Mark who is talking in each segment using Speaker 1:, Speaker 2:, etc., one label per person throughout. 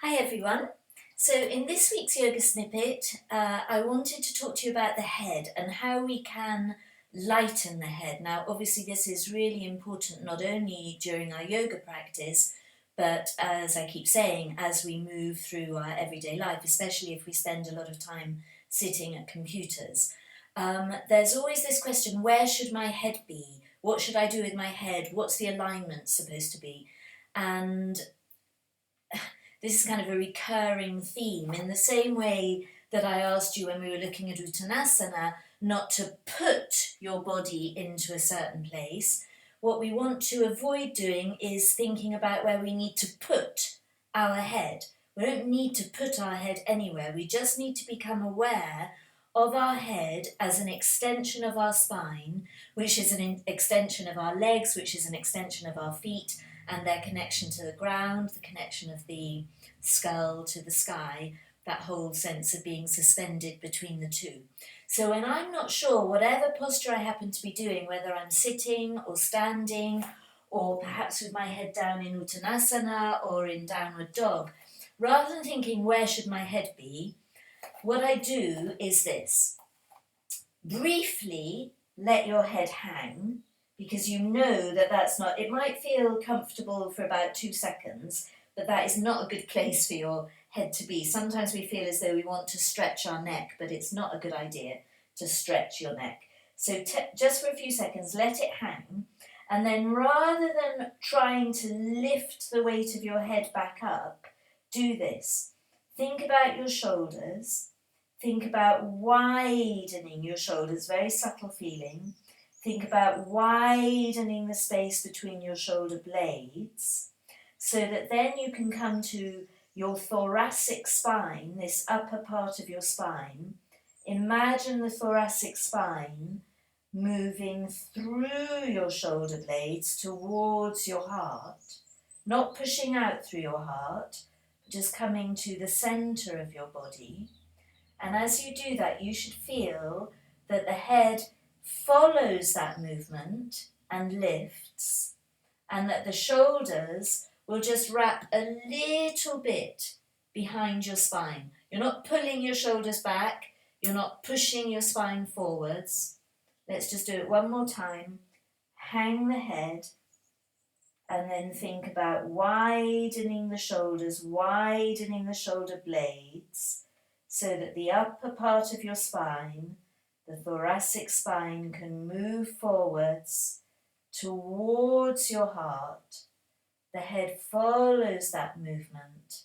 Speaker 1: Hi everyone. So in this week's yoga snippet, I wanted to talk to you about the head and how we can lighten the head. Now obviously this is really important not only during our yoga practice, but as I keep saying, as we move through our everyday life, especially if we spend a lot of time sitting at computers. There's always this question, where should my head be? What should I do with my head? What's the alignment supposed to be? And this is kind of a recurring theme in the same way that I asked you when we were looking at Uttanasana not to put your body into a certain place. What we want to avoid doing is thinking about where we need to put our head. We don't need to put our head anywhere. We just need to become aware of our head as an extension of our spine, which is an extension of our legs, which is an extension of our feet, and their connection to the ground, the connection of the skull to the sky, that whole sense of being suspended between the two. So when I'm not sure, whatever posture I happen to be doing, whether I'm sitting or standing, or perhaps with my head down in Uttanasana or in downward dog, rather than thinking where should my head be, what I do is this. Briefly let your head hang, because you know that that's not, it might feel comfortable for about 2 seconds, but that is not a good place for your head to be. Sometimes we feel as though we want to stretch our neck, but it's not a good idea to stretch your neck. So just for a few seconds, let it hang, and then rather than trying to lift the weight of your head back up, do this. Think about your shoulders. Think about widening your shoulders, very subtle feeling. Think about widening the space between your shoulder blades so that then you can come to your thoracic spine, this upper part of your spine. Imagine the thoracic spine moving through your shoulder blades towards your heart, not pushing out through your heart, but just coming to the center of your body. And as you do that, you should feel that the head follows that movement and lifts, and that the shoulders will just wrap a little bit behind your spine. You're not pulling your shoulders back, you're not pushing your spine forwards. Let's just do it one more time. Hang the head, and then think about widening the shoulders, widening the shoulder blades, so that the upper part of your spine, the thoracic spine, can move forwards towards your heart. The head follows that movement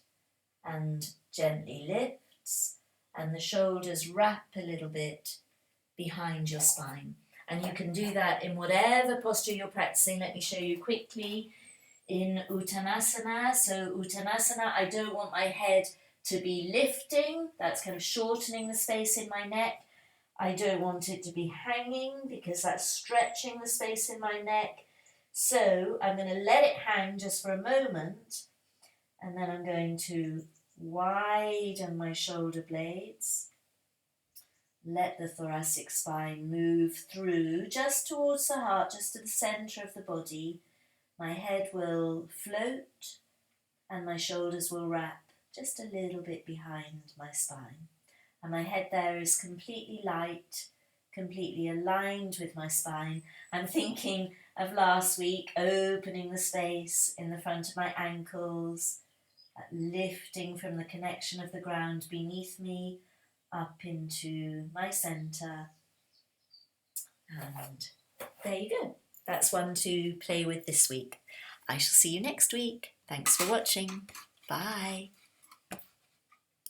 Speaker 1: and gently lifts, and the shoulders wrap a little bit behind your spine. And you can do that in whatever posture you're practicing. Let me show you quickly in Uttanasana. So Uttanasana, I don't want my head to be lifting, that's kind of shortening the space in my neck. I don't want it to be hanging because that's stretching the space in my neck. So I'm going to let it hang just for a moment, and then I'm going to widen my shoulder blades. Let the thoracic spine move through just towards the heart, just to the center of the body. My head will float and my shoulders will wrap just a little bit behind my spine. And my head there is completely light, completely aligned with my spine. I'm thinking of last week, opening the space in the front of my ankles, lifting from the connection of the ground beneath me up into my center. And there you go. That's one to play with this week. I shall see you next week. Thanks for watching. Bye.